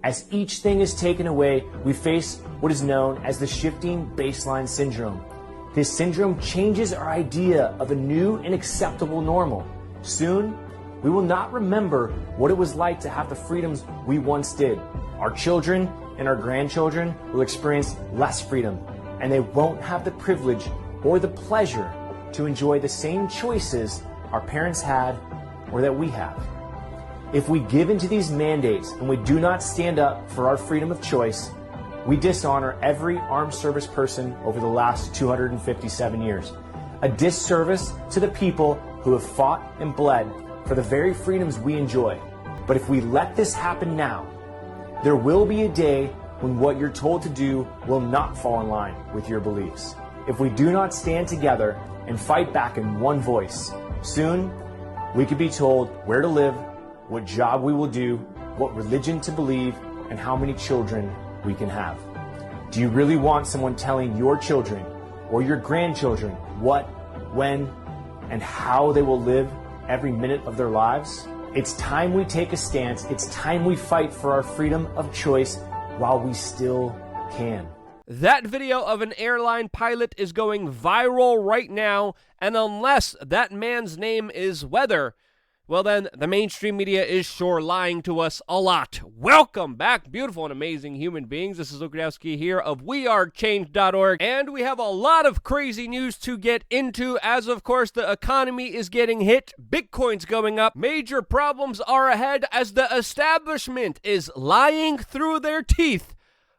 As each thing is taken away, we face what is known as the shifting baseline syndrome. This syndrome changes our idea of a new and acceptable normal. Soon, we will not remember what it was like to have the freedoms we once did. Our children and our grandchildren will experience less freedom, and they won't have the privilege or the pleasure to enjoy the same choices our parents had or that we have. If we give into these mandates and we do not stand up for our freedom of choice, we dishonor every armed service person over the last 257 years. A disservice to the people who have fought and bled for the very freedoms we enjoy. But if we let this happen now, there will be a day when what you're told to do will not fall in line with your beliefs. If we do not stand together and fight back in one voice, soon we could be told where to live, what job we will do, what religion to believe, and how many children we can have. Do you really want someone telling your children or your grandchildren what, when, and how they will live every minute of their lives? It's time we take a stance. It's time we fight for our freedom of choice while we still can. That video of an airline pilot is going viral right now, and unless that man's name is Weather, well then, the mainstream media is sure lying to us a lot. Welcome back, beautiful and amazing human beings. This is Lukadowski here of WeAreChange.org, and we have a lot of crazy news to get into, as of course the economy is getting hit, Bitcoin's going up, major problems are ahead as the establishment is lying through their teeth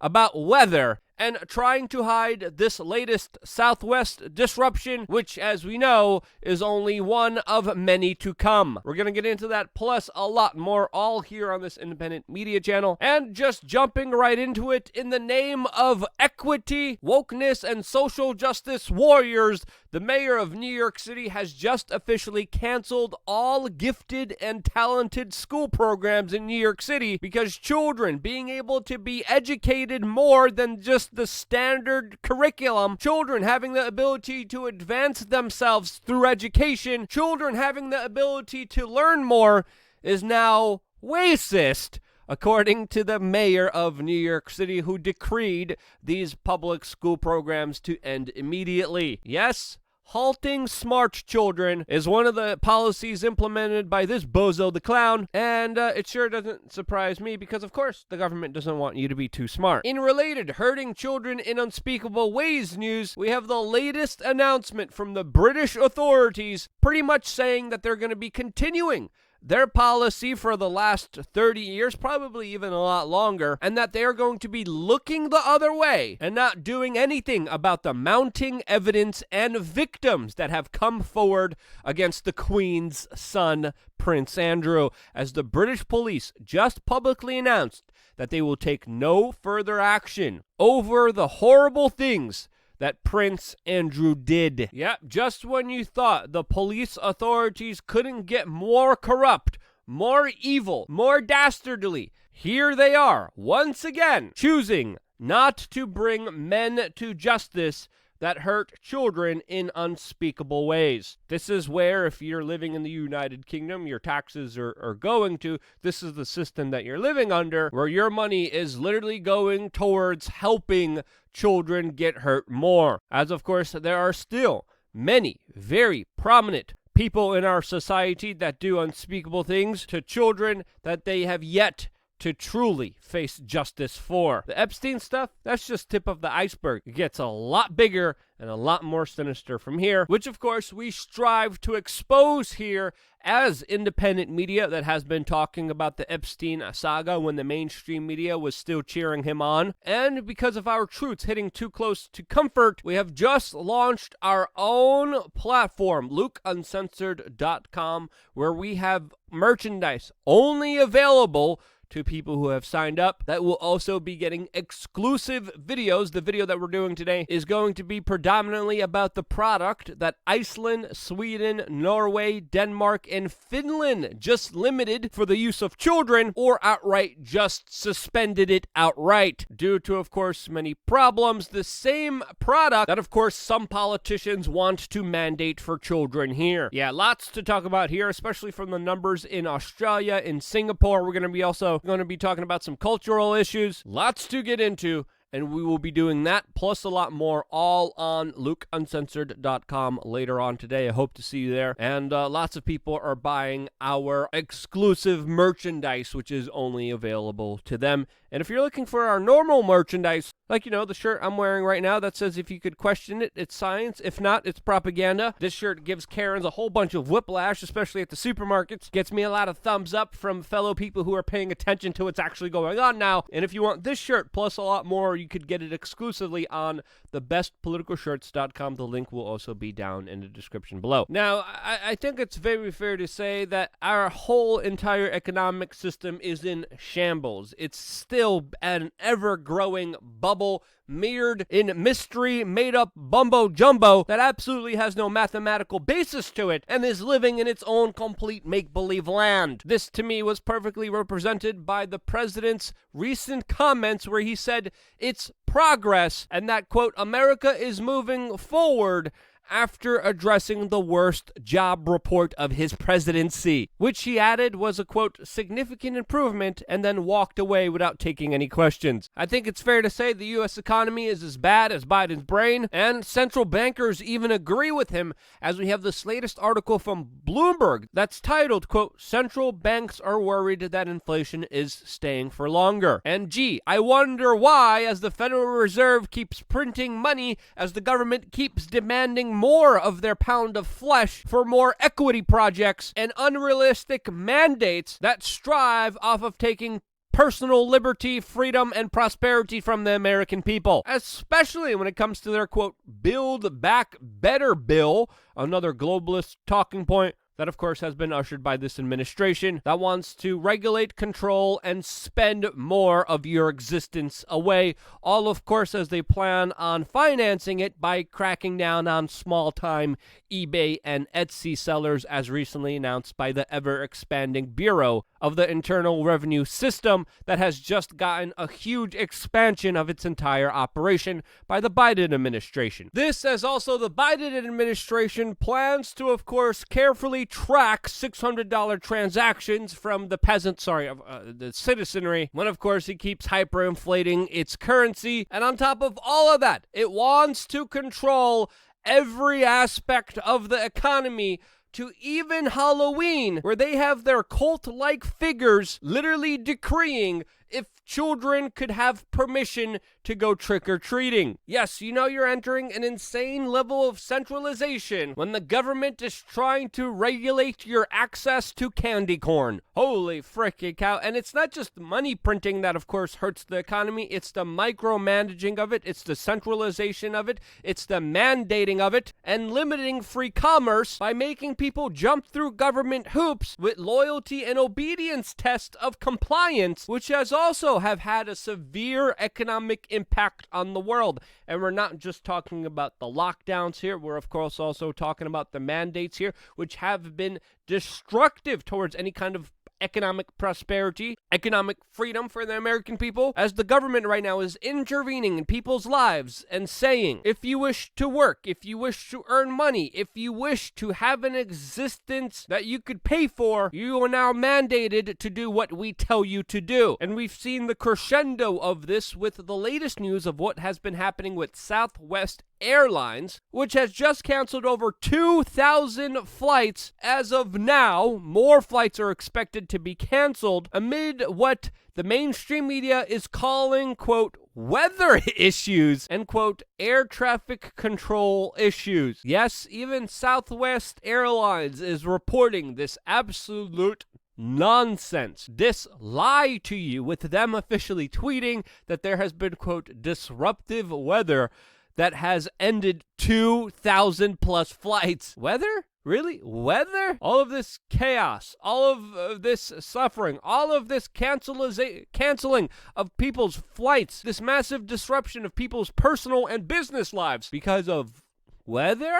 about weather and trying to hide this latest Southwest disruption, which, as we know, is only one of many to come. We're going to get into that, plus a lot more, all here on this independent media channel. And just jumping right into it, in the name of equity, wokeness, and social justice warriors, the mayor of New York City has just officially canceled all gifted and talented school programs in New York City because children being able to be educated more than just the standard curriculum, children having the ability to advance themselves through education, children having the ability to learn more, is now racist, according to the mayor of New York City, who decreed these public school programs to end immediately. Yes, halting smart children is one of the policies implemented by this bozo the clown, and it sure doesn't surprise me because, of course, the government doesn't want you to be too smart. In related hurting children in unspeakable ways news, we have the latest announcement from the British authorities pretty much saying that they're going to be continuing their policy for the last 30 years, probably even a lot longer, and that they are going to be looking the other way and not doing anything about the mounting evidence and victims that have come forward against the Queen's son, Prince Andrew, as the British police just publicly announced that they will take no further action over the horrible things that Prince Andrew did. Yep, just when you thought the police authorities couldn't get more corrupt, more evil, more dastardly, here they are, once again, choosing not to bring men to justice that hurt children in unspeakable ways. This is where, if you're living in the United Kingdom, your taxes are going to. This is the system that you're living under, where your money is literally going towards helping children get hurt more. As of course, there are still many very prominent people in our society that do unspeakable things to children that they have yet to truly face justice for. The Epstein stuff, that's just tip of the iceberg. It gets a lot bigger and a lot more sinister from here, which of course we strive to expose here as independent media that has been talking about the Epstein saga when the mainstream media was still cheering him on. And because of our truths hitting too close to comfort, we have just launched our own platform, LukeUncensored.com, where we have merchandise only available to people who have signed up that will also be getting exclusive videos. The video that we're doing today is going to be predominantly about the product that Iceland, Sweden, Norway, Denmark, and Finland just limited for the use of children, or outright just suspended it outright due to, of course, many problems. The same product that, of course, some politicians want to mandate for children here. Yeah, lots to talk about here, especially from the numbers in Australia, in Singapore. We're going to be also We're going to be talking about some cultural issues, lots to get into, and we will be doing that plus a lot more all on LukeUncensored.com later on today. I hope to see you there. And lots of people are buying our exclusive merchandise, which is only available to them. And if you're looking for our normal merchandise, like, the shirt I'm wearing right now that says if you could question it, it's science. If not, it's propaganda. This shirt gives Karens a whole bunch of whiplash, especially at the supermarkets. Gets me a lot of thumbs up from fellow people who are paying attention to what's actually going on now. And if you want this shirt plus a lot more, you could get it exclusively on thebestpoliticalshirts.com. The link will also be down in the description below. Now, I think it's very fair to say that our whole entire economic system is in shambles. It's still an ever-growing bubble mirrored in mystery, made-up bumbo-jumbo that absolutely has no mathematical basis to it and is living in its own complete make-believe land. This, to me, was perfectly represented by the president's recent comments where he said it's progress and that, quote, America is moving forward, after addressing the worst job report of his presidency, which he added was a, quote, significant improvement, and then walked away without taking any questions. I think it's fair to say the U.S. economy is as bad as Biden's brain, and central bankers even agree with him, as we have this latest article from Bloomberg that's titled, quote, central banks are worried that inflation is staying for longer. And gee, I wonder why, as the Federal Reserve keeps printing money, as the government keeps demanding more of their pound of flesh for more equity projects and unrealistic mandates that strive off of taking personal liberty, freedom, and prosperity from the American people, especially when it comes to their, quote, Build Back Better bill, another globalist talking point that, of course, has been ushered by this administration that wants to regulate, control, and spend more of your existence away, all, of course, as they plan on financing it by cracking down on small-time eBay and Etsy sellers, as recently announced by the ever-expanding Bureau of the Internal Revenue System that has just gotten a huge expansion of its entire operation by the Biden administration. This, as also the Biden administration plans to, of course, carefully track $600 transactions from the the citizenry, when, of course, he keeps hyperinflating its currency. And on top of all of that, it wants to control every aspect of the economy, to even Halloween, where they have their cult-like figures literally decreeing if children could have permission to go trick-or-treating. Yes, you're entering an insane level of centralization when the government is trying to regulate your access to candy corn. Holy frickin' cow. And it's not just money printing that, of course, hurts the economy. It's the micromanaging of it. It's the centralization of it. It's the mandating of it and limiting free commerce by making people jump through government hoops with loyalty and obedience tests of compliance, which has also have had a severe economic impact on the world. And we're not just talking about the lockdowns here. We're, of course, also talking about the mandates here, which have been destructive towards any kind of economic prosperity, economic freedom for the American people, as the government right now is intervening in people's lives and saying, if you wish to work, if you wish to earn money, if you wish to have an existence that you could pay for, you are now mandated to do what we tell you to do. And we've seen the crescendo of this with the latest news of what has been happening with Southwest Airlines, which has just canceled over 2,000 flights as of now. More flights are expected to be canceled amid what the mainstream media is calling, quote, weather issues and, quote, air traffic control issues. Yes, even Southwest Airlines is reporting this absolute nonsense, this lie to you, with them officially tweeting that there has been, quote, disruptive weather that has ended 2,000 plus flights. Weather? Really? Weather? All of this chaos, all of this suffering, all of this canceling of people's flights, this massive disruption of people's personal and business lives because of weather?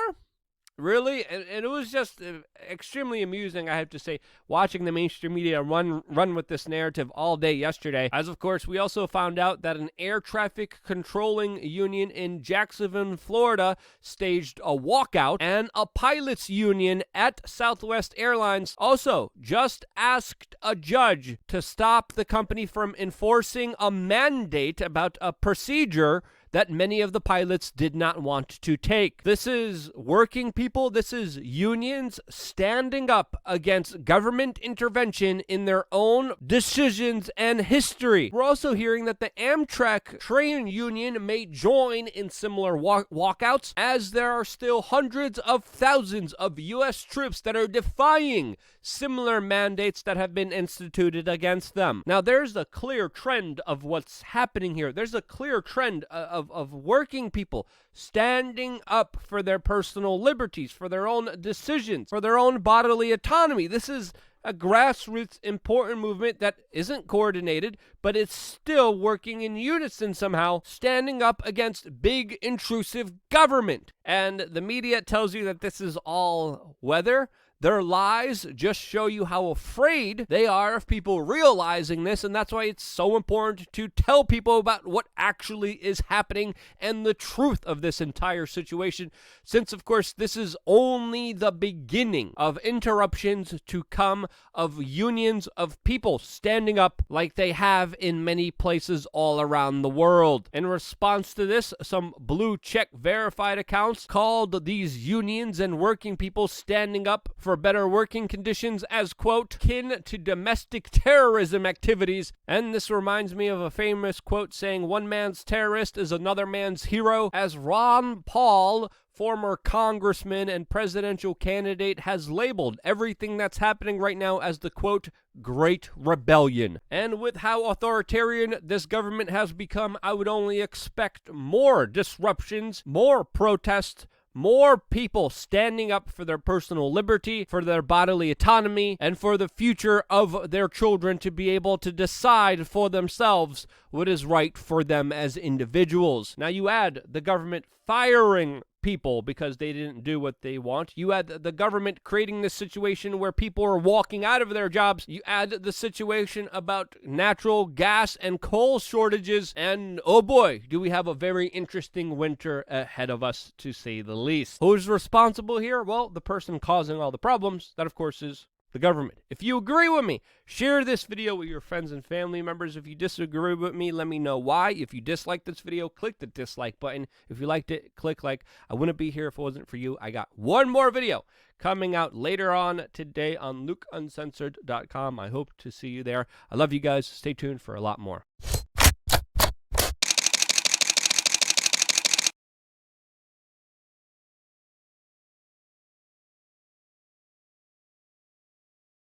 Really? And it was just extremely amusing, I have to say, watching the mainstream media run with this narrative all day yesterday. As of course, we also found out that an air traffic controlling union in Jacksonville, Florida staged a walkout, and a pilots union at Southwest Airlines also just asked a judge to stop the company from enforcing a mandate about a procedure that many of the pilots did not want to take. This is working people, this is unions standing up against government intervention in their own decisions and history. We're also hearing that the Amtrak train union may join in similar walkouts, as there are still hundreds of thousands of U.S. troops that are defying similar mandates that have been instituted against them. Now, there's a clear trend of what's happening here. There's a clear trend of working people standing up for their personal liberties, for their own decisions, for their own bodily autonomy. This is a grassroots important movement that isn't coordinated, but it's still working in unison somehow, standing up against big intrusive government. And the media tells you that this is all weather. Their lies just show you how afraid they are of people realizing this, and that's why it's so important to tell people about what actually is happening and the truth of this entire situation, since, of course, this is only the beginning of interruptions to come, of unions of people standing up like they have in many places all around the world. In response to this, some blue check verified accounts called these unions and working people standing up for better working conditions as, quote, kin to domestic terrorism activities. And this reminds me of a famous quote saying, one man's terrorist is another man's hero, as Ron Paul, former congressman and presidential candidate, has labeled everything that's happening right now as the, quote, Great Rebellion. And with how authoritarian this government has become, I would only expect more disruptions, more protests, more people standing up for their personal liberty, for their bodily autonomy, and for the future of their children to be able to decide for themselves what is right for them as individuals. Now, you add the government firing people because they didn't do what they want. You add the government creating this situation where people are walking out of their jobs. You add the situation about natural gas and coal shortages, and oh boy, do we have a very interesting winter ahead of us, to say the least. Who's responsible here? Well, the person causing all the problems, that of course is the government. If you agree with me, share this video with your friends and family members. If you disagree with me, let me know why. If you dislike this video, click the dislike button. If you liked it, click like. I wouldn't be here if it wasn't for you. I got one more video coming out later on today on LukeUncensored.com. I hope to see you there. I love you guys. Stay tuned for a lot more.